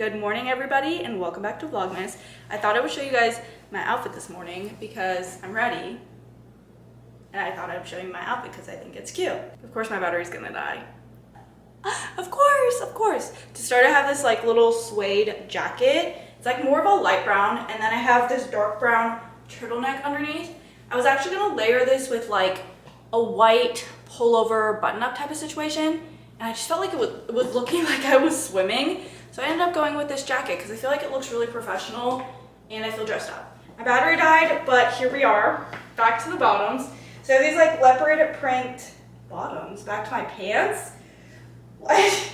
Good morning, everybody, and welcome back to Vlogmas. I thought I would show you guys my outfit this morning because I'm ready. And I thought I would show you my outfit because I think it's cute. Of course, my battery's gonna die. Of course. To start, I have this like little suede jacket. It's like more of a light brown, and then I have this dark brown turtleneck underneath. I was actually gonna layer this with like a white pullover button-up type of situation, and I just felt like it was looking like I was swimming. So I ended up going with this jacket because I feel like it looks really professional and I feel dressed up. My battery died, but here we are, back to the bottoms. So I have these like leopard print bottoms back to my pants. I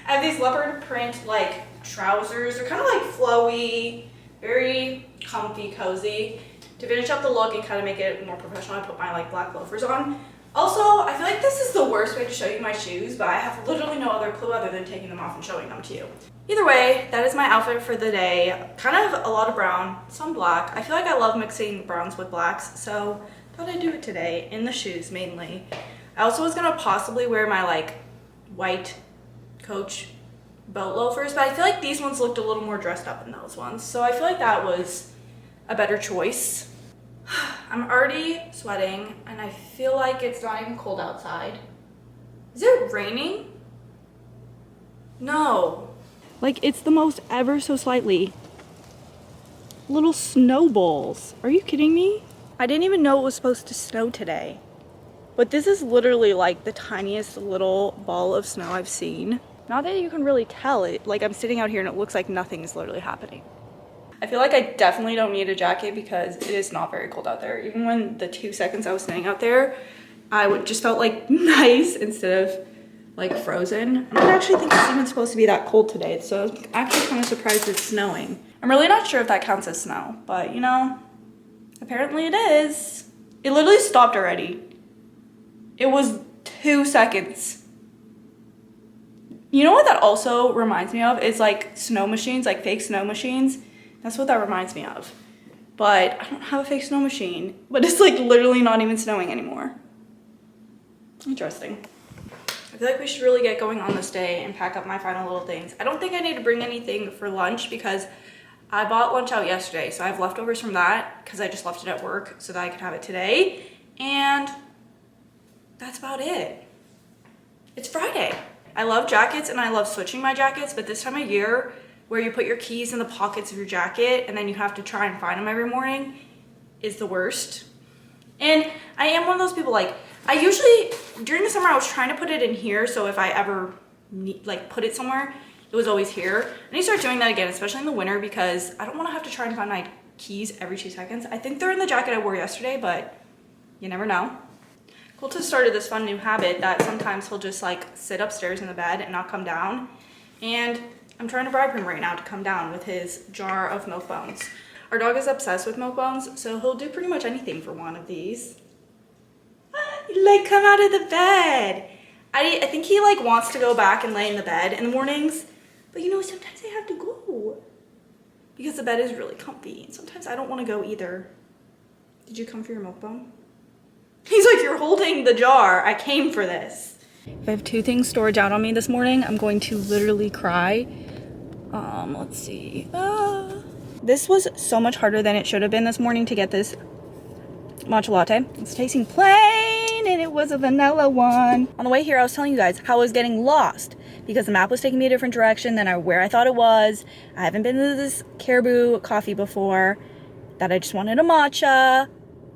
have these leopard print like trousers. They're kind of like flowy, very comfy, cozy. To finish up the look and kind of make it more professional, I put my like black loafers on. Also, I feel like this is the worst way to show you my shoes, but I have literally no other clue other than taking them off and showing them to you. Either way, that is my outfit for the day. Kind of a lot of brown, some black. I feel like I love mixing browns with blacks, so thought I'd do it today in the shoes mainly. I also was gonna possibly wear my like white Coach boat loafers, but I feel like these ones looked a little more dressed up than those ones, so I feel like that was a better choice. I'm already sweating and I feel like it's not even cold outside. Is it raining? No. Like it's the most ever so slightly little snowballs. Are you kidding me? I didn't even know it was supposed to snow today. But this is literally like the tiniest little ball of snow I've seen. Not that you can really tell it. Like I'm sitting out here and it looks like nothing is literally happening. I feel like I definitely don't need a jacket because it is not very cold out there. Even when the 2 seconds I was standing out there, I would just felt like nice instead of like frozen. I don't actually think it's even supposed to be that cold today, so I'm actually kind of surprised it's snowing. I'm really not sure if that counts as snow, but you know, apparently it is. It literally stopped already. It was 2 seconds. You know what that also reminds me of is like snow machines, like fake snow machines. That's what that reminds me of. But I don't have a fake snow machine, but it's like literally not even snowing anymore. Interesting. I feel like we should really get going on this day and pack up my final little things. I don't think I need to bring anything for lunch because I bought lunch out yesterday. So I have leftovers from that because I just left it at work so that I could have it today. And that's about it. It's Friday. I love jackets and I love switching my jackets, but this time of year, where you put your keys in the pockets of your jacket and then you have to try and find them every morning is the worst. And I am one of those people, like, I usually, during the summer, I was trying to put it in here, so if I ever like put it somewhere, it was always here. I need to start doing that again, especially in the winter, because I don't want to have to try and find my keys every 2 seconds. I think they're in the jacket I wore yesterday, but you never know. Colton started this fun new habit that sometimes he'll just like sit upstairs in the bed and not come down, and I'm trying to bribe him right now to come down with his jar of milk bones. Our dog is obsessed with milk bones, so he'll do pretty much anything for one of these. Like, come out of the bed. I think he like wants to go back and lay in the bed in the mornings, but you know, sometimes I have to go because the bed is really comfy, and sometimes I don't want to go either. Did you come for your milk bone? He's like, you're holding the jar. I came for this. If I have 2 things stored out on me this morning, I'm going to literally cry. Let's see. This was so much harder than it should have been this morning to get this matcha latte. It's tasting plain, and it was a vanilla one. On the way here, I was telling you guys how I was getting lost because the map was taking me a different direction than where I thought it was. I haven't been to this caribou coffee before, that I just wanted a matcha,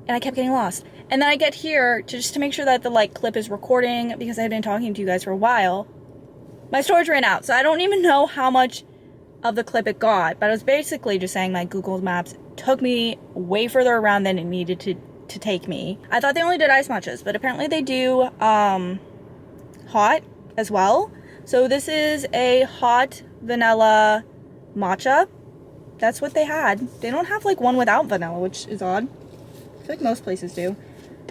and I kept getting lost. And then I get here just to make sure that the like clip is recording because I've been talking to you guys for a while. My storage ran out, so I don't even know how much of the clip it got, but I was basically just saying my Google Maps took me way further around than it needed to take me. I thought they only did ice matchas, but apparently they do hot as well. So this is a hot vanilla matcha. That's what they had. They don't have like one without vanilla, which is odd. I feel like most places do.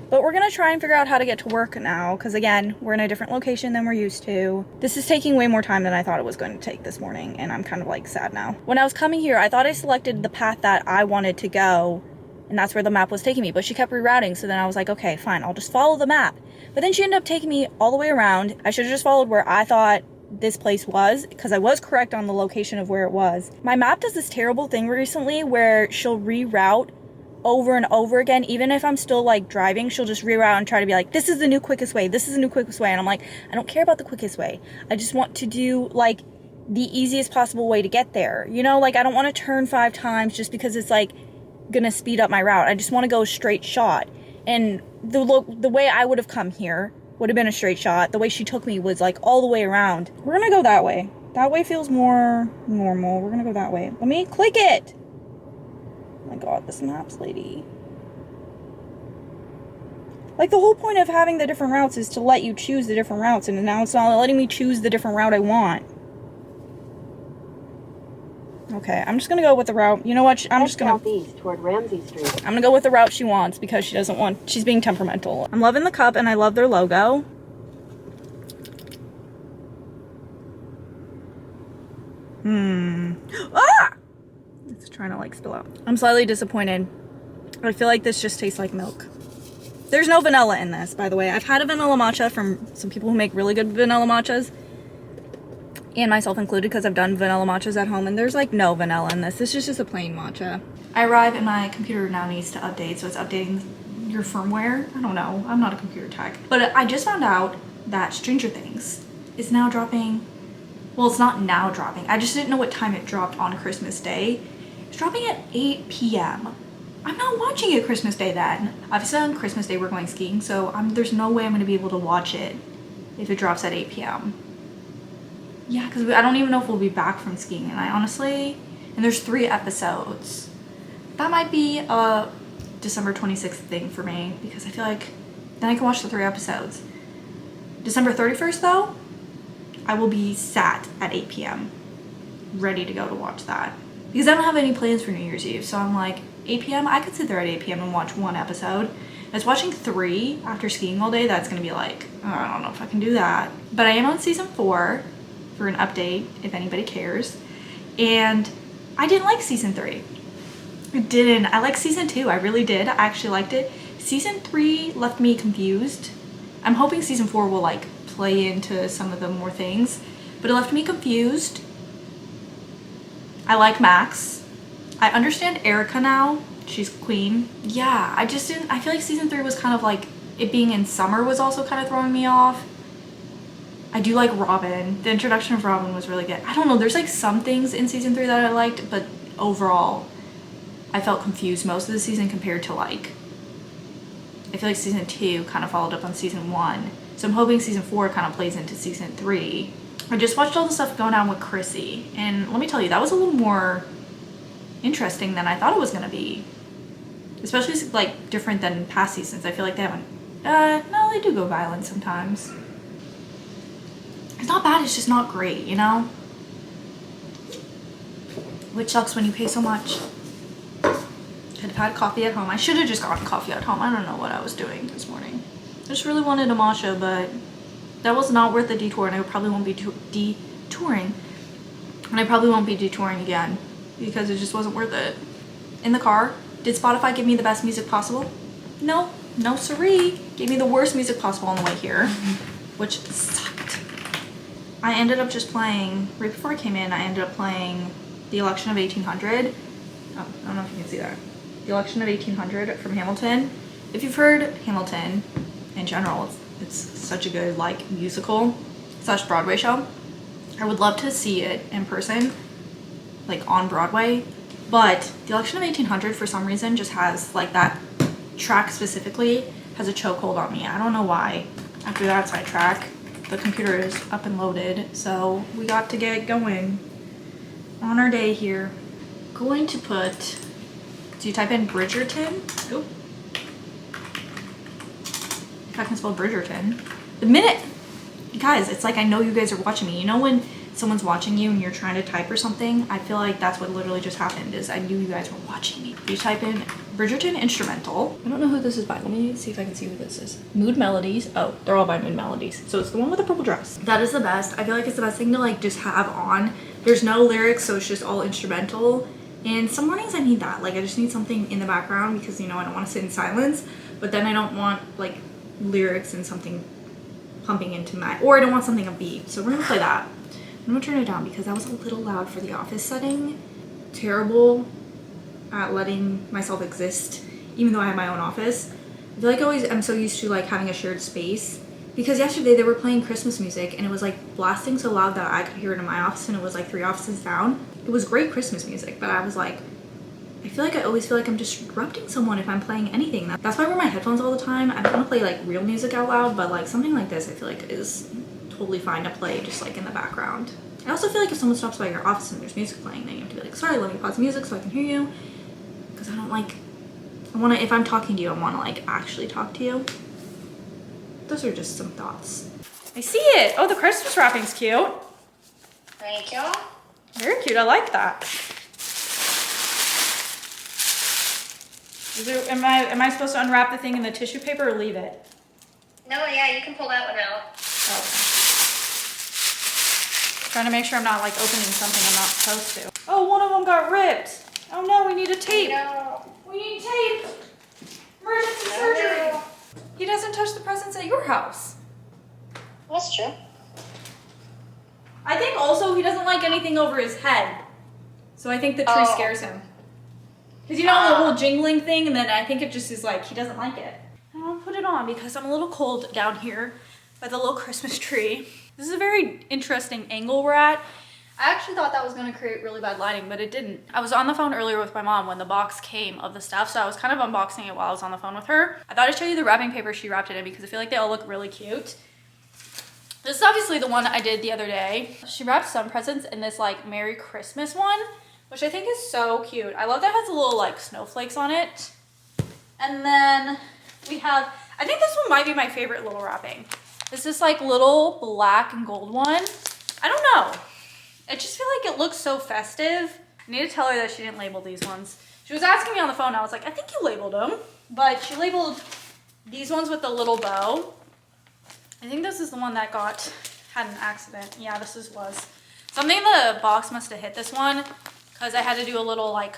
But we're gonna try and figure out how to get to work now, because again, we're in a different location than we're used to. This is taking way more time than I thought it was going to take this morning, and I'm kind of like sad now. When I was coming here, I thought I selected the path that I wanted to go, and that's where the map was taking me, but she kept rerouting, so then I was like, okay, fine, I'll just follow the map. But then she ended up taking me all the way around. I should have just followed where I thought this place was, because I was correct on the location of where it was. My map does this terrible thing recently where she'll reroute over and over again. Even if I'm still like driving, she'll just reroute and try to be like, this is the new quickest way, this is the new quickest way. And I'm like, I don't care about the quickest way. I just want to do like the easiest possible way to get there. You know, like I don't want to turn 5 times just because it's like gonna speed up my route. I just want to go straight shot. And the way I would have come here would have been a straight shot. The way she took me was like all the way around. We're gonna go that way. That way feels more normal. We're gonna go that way. Let me click it. Oh my god, this maps lady. Like the whole point of having the different routes is to let you choose the different routes, and now it's not letting me choose the different route I want. Okay, I'm just gonna go with the route. You know what? I'm just gonna southeast toward Ramsey Street. I'm gonna go with the route she wants because she doesn't want. She's being temperamental. I'm loving the cup and I love their logo. Ah! It's trying to like spill out. I'm slightly disappointed. I feel like this just tastes like milk. There's no vanilla in this, by the way. I've had a vanilla matcha from some people who make really good vanilla matchas, and myself included, because I've done vanilla matchas at home, and there's like no vanilla in this. This is just a plain matcha. I arrive and my computer now needs to update, so it's updating your firmware. I don't know, I'm not a computer tech. But I just found out that Stranger Things is now dropping. Well, it's not now dropping. I just didn't know what time it dropped on Christmas Day. It's dropping at 8 p.m. I'm not watching it Christmas Day then. Obviously on Christmas Day we're going skiing, so there's no way I'm gonna be able to watch it if it drops at 8 p.m. Yeah, because I don't even know if we'll be back from skiing, and I honestly, and there's 3 episodes. That might be a December 26th thing for me, because I feel like then I can watch the 3 episodes. December 31st though, I will be sat at 8 p.m. ready to go to watch that. Because I don't have any plans for New Year's Eve, so I'm like, 8 p.m., I could sit there at 8 p.m. and watch 1 episode. As watching 3 after skiing all day, that's gonna be like, oh, I don't know if I can do that. But I am on season 4 for an update, if anybody cares. And I didn't like season 3. I didn't. I liked season 2, I really did. I actually liked it. Season 3 left me confused. I'm hoping season 4 will like play into some of the more things, but it left me confused. I like Max. I understand Erica now. She's queen. Yeah, I just didn't, I feel like season 3 was kind of like, it being in summer was also kind of throwing me off. I do like Robin. The introduction of Robin was really good. I don't know, there's like some things in season 3 that I liked, but overall, I felt confused most of the season compared to like, I feel like season 2 kind of followed up on season 1. So I'm hoping season 4 kind of plays into season 3. I just watched all the stuff going on with Chrissy, and let me tell you, that was a little more interesting than I thought it was gonna be. Especially like different than past seasons. I feel like they haven't, no, they do go violent sometimes. It's not bad, it's just not great, you know? Which sucks when you pay so much. Could have had coffee at home. I should have just gotten coffee at home. I don't know what I was doing this morning. I just really wanted a matcha, but that was not worth the detour, and I probably won't be detouring. And I probably won't be detouring again because it just wasn't worth it. In the car, did Spotify give me the best music possible? No, no siree. Gave me the worst music possible on the way here, which sucked. I ended up just playing, right before I came in, I ended up playing The Election of 1800. Oh, I don't know if you can see that. The Election of 1800 from Hamilton. If you've heard Hamilton in general, it's such a good like musical / Broadway show. I would love to see it in person, like on Broadway, but The Election of 1800 for some reason just has like that track specifically has a chokehold on me. I don't know why. After that sidetrack, the computer is up and loaded, so we got to get going on our day here. Going to put, do you type in Bridgerton? Oop. If I can spell Bridgerton. The minute, guys, it's like I know you guys are watching me. You know when someone's watching you and you're trying to type or something? I feel like that's what literally just happened, is I knew you guys were watching me. You type in Bridgerton instrumental. I don't know who this is by. Let me see if I can see who this is. Mood Melodies. Oh, they're all by Mood Melodies. So it's the one with the purple dress. That is the best. I feel like it's the best thing to like just have on. There's no lyrics, so it's just all instrumental. And some mornings I need that. Like I just need something in the background because, you know, I don't want to sit in silence, but then I don't want like lyrics and something pumping into my, or I don't want something upbeat. So we're gonna play that. I'm gonna turn it down because that was a little loud for the office setting. Terrible at letting myself exist, even though I have my own office. I feel like I'm so used to like having a shared space, because yesterday they were playing Christmas music and it was like blasting so loud that I could hear it in my office, and it was like 3 offices down. It was great Christmas music, but I was like, I feel like I always feel like I'm disrupting someone if I'm playing anything. That's why I wear my headphones all the time. I don't want to play like real music out loud, but like something like this I feel like is totally fine to play just like in the background. I also feel like if someone stops by your office and there's music playing, then you have to be like, sorry, let me pause the music so I can hear you. Because I don't like, I want to, if I'm talking to you, I want to like actually talk to you. Those are just some thoughts. I see it. Oh, the Christmas wrapping's cute. Thank you. Very cute. I like that. Am I supposed to unwrap the thing in the tissue paper or leave it? No, yeah, you can pull that one out. Oh, okay. Trying to make sure I'm not like opening something I'm not supposed to. Oh, one of them got ripped. Oh no, we need a tape. No. We need tape. Emergency surgery. No. He doesn't touch the presents at your house. That's true. I think also he doesn't like anything over his head. So I think the tree scares him. Because you know the whole jingling thing, and then I think it just is like, he doesn't like it. I don't put it on because I'm a little cold down here by the little Christmas tree. This is a very interesting angle we're at. I actually thought that was gonna create really bad lighting, but it didn't. I was on the phone earlier with my mom when the box came of the stuff, so I was kind of unboxing it while I was on the phone with her. I thought I'd show you the wrapping paper she wrapped it in because I feel like they all look really cute. This is obviously the one I did the other day. She wrapped some presents in this like Merry Christmas one, which I think is so cute. I love that it has a little like snowflakes on it. And then we have, I think this one might be my favorite little wrapping. It's this like little black and gold one. I don't know. I just feel like it looks so festive. I need to tell her that she didn't label these ones. She was asking me on the phone. I was like, I think you labeled them. But she labeled these ones with the little bow. I think this is the one that had an accident. Yeah, was. Something in the box must have hit this one because I had to do a little like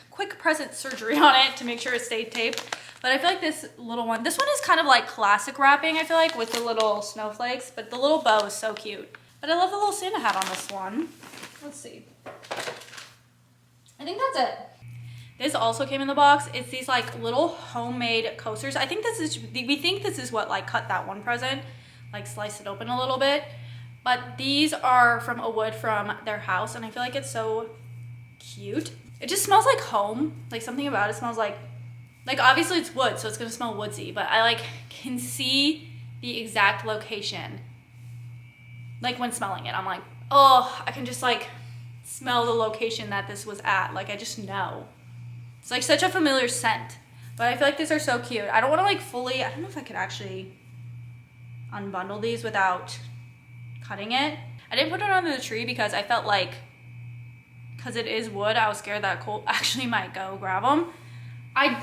quick present surgery on it to make sure it stayed taped. But I feel like this little one, this one is kind of like classic wrapping, I feel like, with the little snowflakes, but the little bow is so cute. But I love the little Santa hat on this one. Let's see. I think that's it. This also came in the box. It's these like little homemade coasters. I think we think this is what like cut that one present, like slice it open a little bit. But these are from a wood from their house, and I feel like it's so cute. It just smells like home. Like something about it smells like obviously it's wood, so it's gonna smell woodsy, but I like can see the exact location. Like when smelling it, I'm like, oh, I can just like smell the location that this was at. Like I just know. It's like such a familiar scent, but I feel like these are so cute. I don't want to like fully, I don't know if I could actually unbundle these without cutting it. I didn't put it under the tree because I felt like, because it is wood, I was scared that Colt actually might go grab them.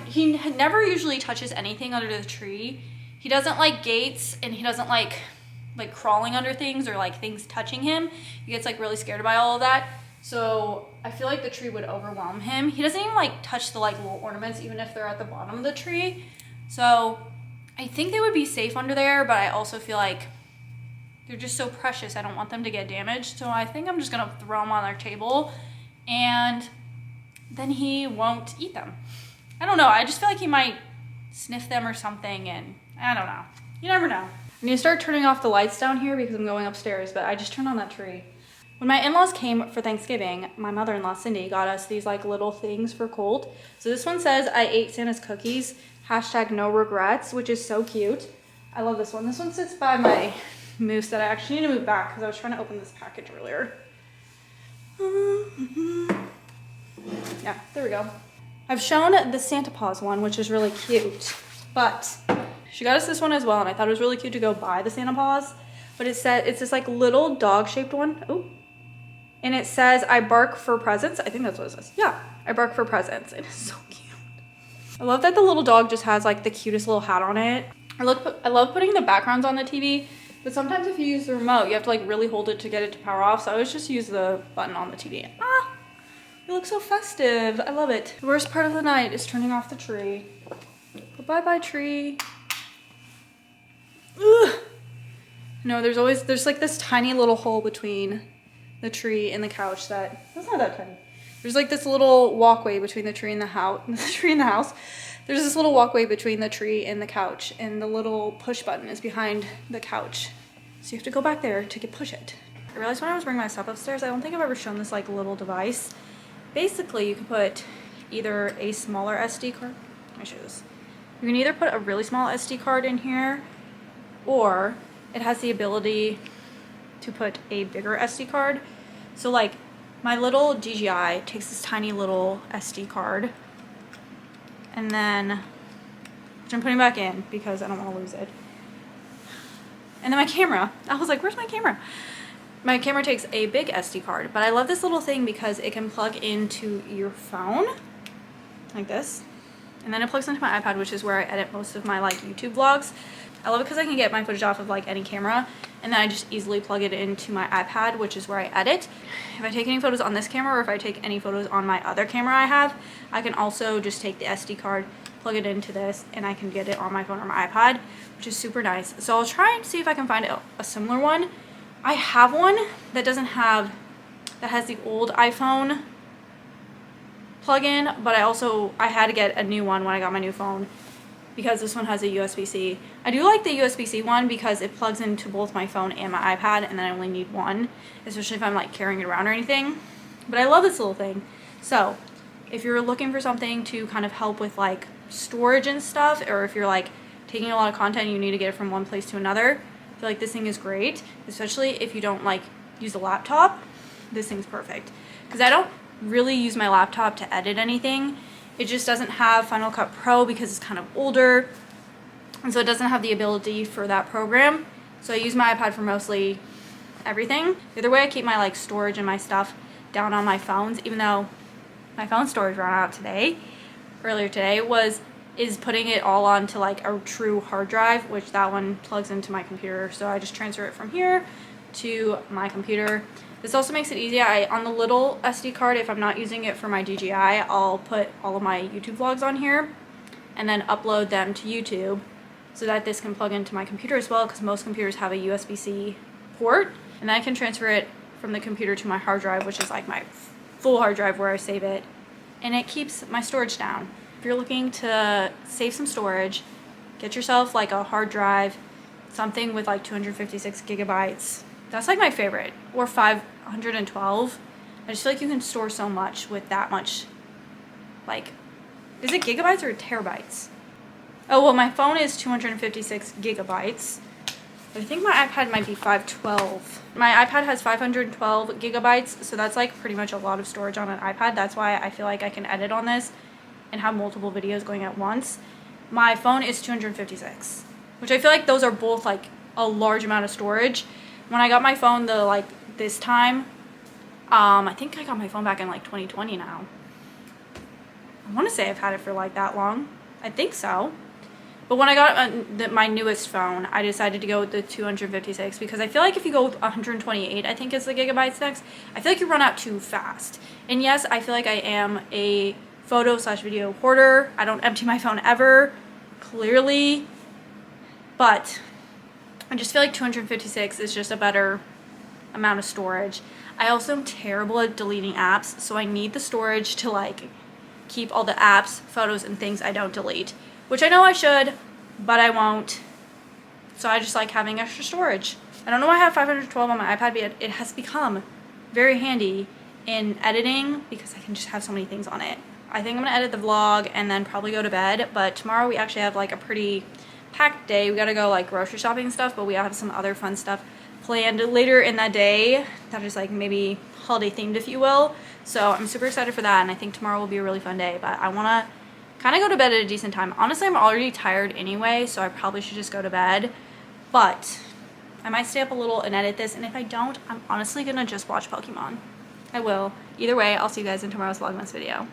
He never usually touches anything under the tree. He doesn't like gates, and he doesn't like crawling under things or like things touching him. He gets like really scared by all of that. So I feel like the tree would overwhelm him. He doesn't even like touch the like little ornaments, even if they're at the bottom of the tree. So I think they would be safe under there, but I also feel like they're just so precious. I don't want them to get damaged. So I think I'm just gonna throw them on our table, and then he won't eat them. I don't know. I just feel like he might sniff them or something, and I don't know. You never know. I need to start turning off the lights down here because I'm going upstairs, but I just turned on that tree. When my in-laws came for Thanksgiving, my mother-in-law Cindy got us these like little things for Colt. So this one says, I ate Santa's cookies, #no regrets, which is so cute. I love this one. This one sits by my moose that I actually need to move back because I was trying to open this package earlier. Yeah, there we go. I've shown the Santa Paws one, which is really cute, but she got us this one as well, and I thought it was really cute to go buy the Santa Paws, but it said, it's this like little dog-shaped one. Oh, and it says, I bark for presents. I think that's what it says. Yeah, I bark for presents. It is so cute. I love that the little dog just has like the cutest little hat on it. I love putting the backgrounds on the TV, but sometimes if you use the remote, you have to like really hold it to get it to power off, so I always just use the button on the TV. Ah, it looks so festive. I love it. The worst part of the night is turning off the tree. Bye-bye, tree. Ugh. No, there's like this tiny little hole between the tree and the couch that's not that tiny. There's like this little walkway between the tree and the house. There's this little walkway between the tree and the couch, and the little push button is behind the couch. So you have to go back there to push it. I realized when I was bringing my stuff upstairs, I don't think I've ever shown this like little device. Basically, you can put either a smaller SD card. Let me show you this. You can either put a really small SD card in here, or it has the ability to put a bigger SD card. So like my little DJI takes this tiny little SD card, and then, which I'm putting back in because I don't want to lose it. And then my camera, I was like, where's my camera? My camera takes a big SD card, but I love this little thing because it can plug into your phone, like this. And then it plugs into my iPad, which is where I edit most of my like YouTube vlogs. I love it because I can get my footage off of like any camera, and then I just easily plug it into my iPad, which is where I edit. If I take any photos on this camera, or if I take any photos on my other camera I have, I can also just take the SD card, plug it into this, and I can get it on my phone or my iPad, which is super nice. So I'll try and see if I can find a similar one. I have one that has the old iPhone plug-in, but I had to get a new one when I got my new phone because this one has a USB-C. I do like the USB-C one because it plugs into both my phone and my iPad, and then I only need one, especially if I'm like carrying it around or anything. But I love this little thing. So if you're looking for something to kind of help with like storage and stuff, or if you're like taking a lot of content and you need to get it from one place to another, I feel like this thing is great, especially if you don't like use a laptop. This thing's perfect because I don't really use my laptop to edit anything. It just doesn't have Final Cut Pro because it's kind of older, and so it doesn't have the ability for that program. So I use my iPad for mostly everything. The other way I keep my like storage and my stuff down on my phones, even though my phone storage ran out earlier today, is putting it all onto like a true hard drive, which that one plugs into my computer. So I just transfer it from here to my computer. This also makes it easier. On the little SD card, if I'm not using it for my DJI, I'll put all of my YouTube vlogs on here and then upload them to YouTube so that this can plug into my computer as well, because most computers have a USB-C port, and then I can transfer it from the computer to my hard drive, which is like my full hard drive where I save it, and it keeps my storage down. If you're looking to save some storage, get yourself like a hard drive, something with like 256 gigabytes. That's like my favorite, or 512. I just feel like you can store so much with that much, like, is it gigabytes or terabytes? Oh, well, my phone is 256 gigabytes. But I think my iPad might be 512. My iPad has 512 gigabytes, so that's like pretty much a lot of storage on an iPad. That's why I feel like I can edit on this and have multiple videos going at once. My phone is 256, which I feel like those are both like a large amount of storage. When I got my phone this time, I think I got my phone back in like 2020 now. I want to say I've had it for like that long. I think so. But when I got my newest phone, I decided to go with the 256 because I feel like if you go with 128, I think is the gigabytes next, I feel like you run out too fast. And yes, I feel like I am a photo/video hoarder. I don't empty my phone ever, clearly. But I just feel like 256 is just a better amount of storage. I also am terrible at deleting apps, so I need the storage to like keep all the apps, photos, and things I don't delete. Which I know I should, but I won't. So I just like having extra storage. I don't know why I have 512 on my iPad, but it has become very handy in editing because I can just have so many things on it. I think I'm gonna edit the vlog and then probably go to bed, but tomorrow we actually have like a pretty packed day. We gotta go like grocery shopping and stuff, but we have some other fun stuff planned later in that day that is like maybe holiday themed, if you will. So I'm super excited for that, and I think tomorrow will be a really fun day, but I wanna kind of go to bed at a decent time. Honestly, I'm already tired anyway, so I probably should just go to bed, but I might stay up a little and edit this, and if I don't, I'm honestly gonna just watch Pokemon. I will. Either way, I'll see you guys in tomorrow's Vlogmas video.